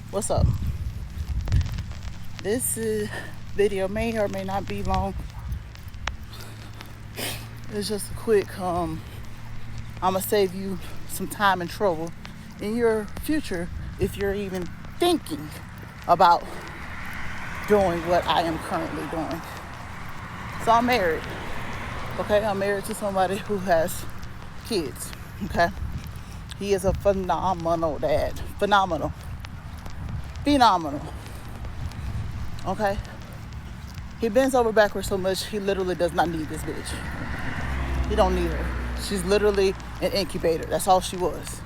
What's up? This video may or may not be long. It's just a quick, I'm gonna save you some time and trouble in your future if you're even thinking about doing what I am currently doing. So I'm married, okay? I'm married to somebody who has kids, okay? He is a phenomenal dad. Phenomenal, okay? He bends over backwards so much, he literally does not need this bitch. He don't need her. She's literally an incubator. That's all she was.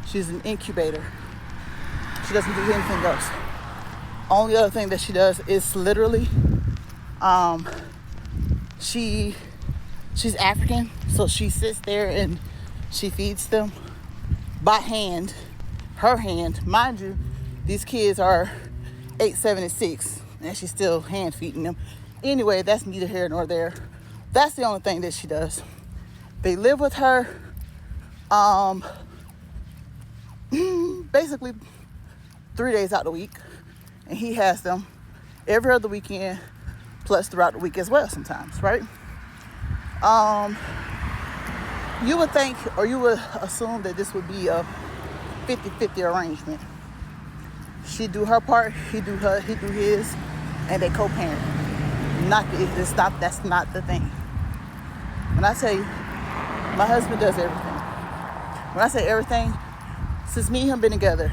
She's an incubator. She doesn't do anything else. Only other thing that she does is literally, she's African, so she sits there and she feeds them by hand, her hand. Mind you, these kids are 8, 7, and 6, and she's still hand feeding them. Anyway, that's neither here nor there. That's the only thing that she does. They live with her, basically 3 days out the week, and he has them every other weekend, plus throughout the week as well sometimes, right? You would think, or you would assume that this would be a 50-50 arrangement. She do her part, he do his, and they co-parent. That's not the thing. When I tell you, my husband does everything. When I say everything, since me and him been together,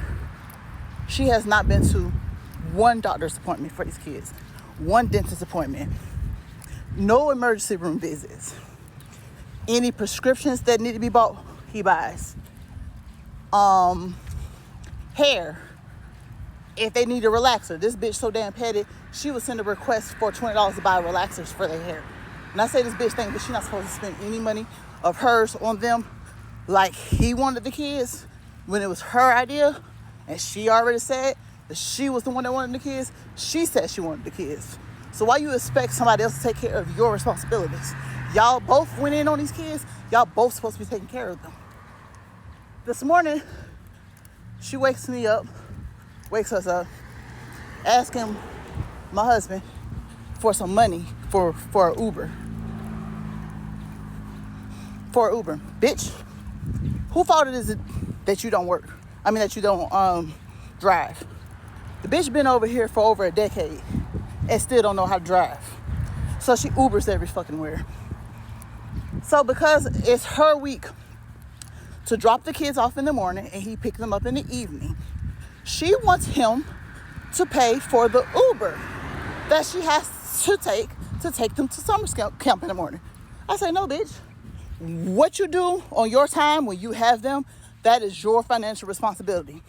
she has not been to one doctor's appointment for these kids, one dentist appointment, no emergency room visits. Any prescriptions that need to be bought, he buys. Hair. If they need a relaxer, this bitch so damn petty, she would send a request for $20 to buy relaxers for their hair. And I say this bitch thing, but she's not supposed to spend any money of hers on them like he wanted the kids when it was her idea. And she already said that she was the one that wanted the kids. She said she wanted the kids. So why you expect somebody else to take care of your responsibilities? Y'all both went in on these kids. Y'all both supposed to be taking care of them. This morning, she wakes us up, asking my husband for some money for an Uber. For an Uber. Bitch, who fault is it that you don't work? That you don't drive. The bitch been over here for over a decade and still don't know how to drive. So she Ubers every fucking where. So because it's her week to drop the kids off in the morning and he picked them up in the evening, she wants him to pay for the Uber that she has to take them to summer camp in the morning. I say, no, bitch. What you do on your time when you have them, that is your financial responsibility.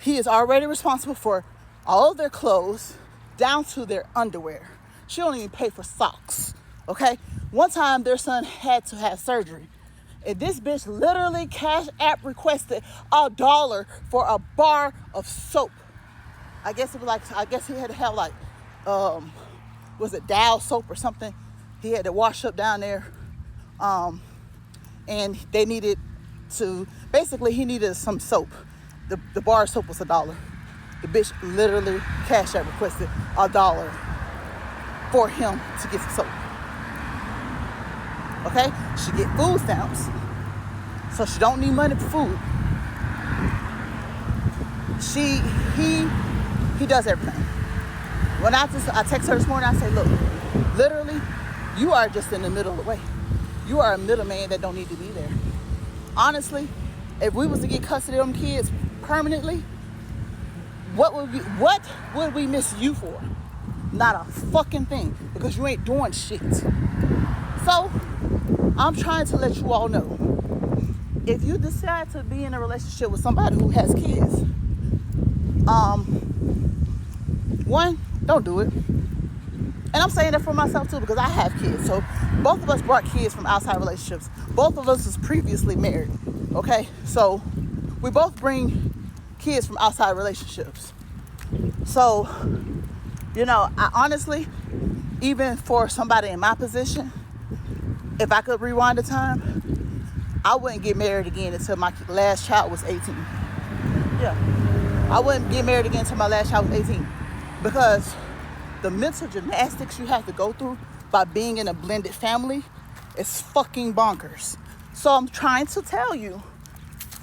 He is already responsible for all of their clothes down to their underwear. She don't even pay for socks, okay? One time their son had to have surgery. And this bitch literally Cash App requested $1 for a bar of soap. I guess he had to have was it Dow soap or something? He had to wash up down there. And they needed he needed some soap. The bar of soap was $1. The bitch literally Cash App requested $1 for him to get some soap. Okay? She get food stamps, so she don't need money for food. He does everything. When I text her this morning, I say, look, literally, you are just in the middle of the way. You are a middleman that don't need to be there. Honestly, if we was to get custody of them kids permanently, what would we miss you for? Not a fucking thing, because you ain't doing shit. So, I'm trying to let you all know, if you decide to be in a relationship with somebody who has kids, one, don't do it. And I'm saying that for myself too, because I have kids. So both of us brought kids from outside relationships. Both of us was previously married, okay? So we both bring kids from outside relationships. So, I honestly, even for somebody in my position, if I could rewind the time, I wouldn't get married again until my last child was 18. Yeah. I wouldn't get married again until my last child was 18. Because the mental gymnastics you have to go through by being in a blended family is fucking bonkers. So I'm trying to tell you,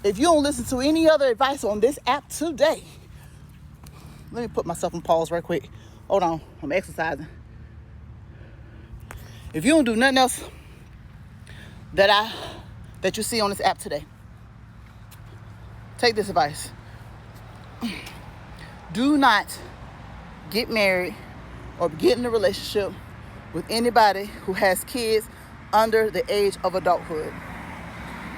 if you don't listen to any other advice on this app today, let me put myself on pause right quick. Hold on, I'm exercising. If you don't do nothing else that you see on this app today, take this advice. Do not get married or get in a relationship with anybody who has kids under the age of adulthood.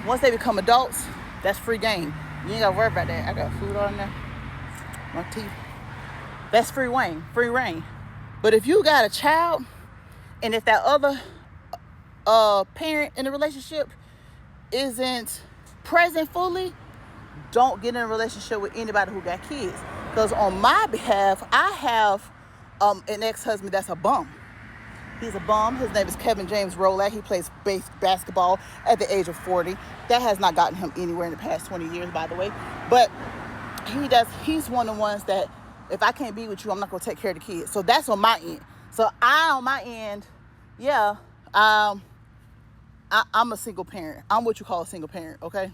Once they become adults, that's free game. You ain't gotta worry about that. I got food on there. My teeth. That's free reign. But if you got a child, and if that other parent in the relationship isn't present fully, don't get in a relationship with anybody who got kids. Because on my behalf, I have an ex-husband that's a bum. He's a bum. His name is Kevin James Rolak. He plays basketball at the age of 40. That has not gotten him anywhere in the past 20 years, by the way. But he's one of the ones that, if I can't be with you, I'm not going to take care of the kids. So that's on my end. So on my end, yeah, I'm a single parent. I'm what you call a single parent, okay?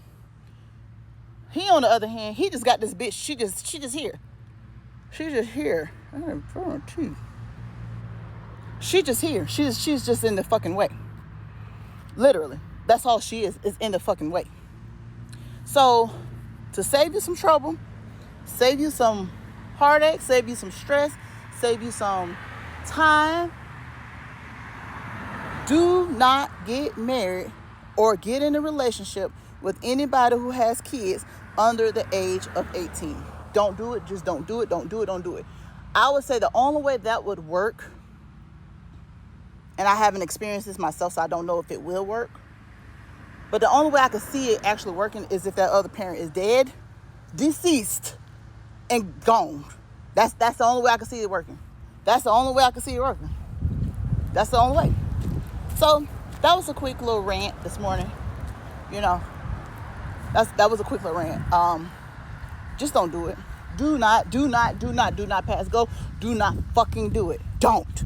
He, on the other hand, he just got this bitch. She just here. She's just here. I have front teeth. She just here. She's just in the fucking way. Literally. That's all she is in the fucking way. So, to save you some trouble, save you some heartache, save you some stress, save you some time, do not get married or get in a relationship with anybody who has kids under the age of 18. Don't do it. Just don't do it. Don't do it. Don't do it. I would say the only way that would work, and I haven't experienced this myself, so I don't know if it will work, but the only way I could see it actually working is if that other parent is dead, deceased, and gone. That's the only way I can see it working. That's the only way I can see it working. That's the only way. So that was a quick little rant this morning. You know, that was a quick little rant. Just don't do it. Do not pass go. Do not fucking do it. Don't.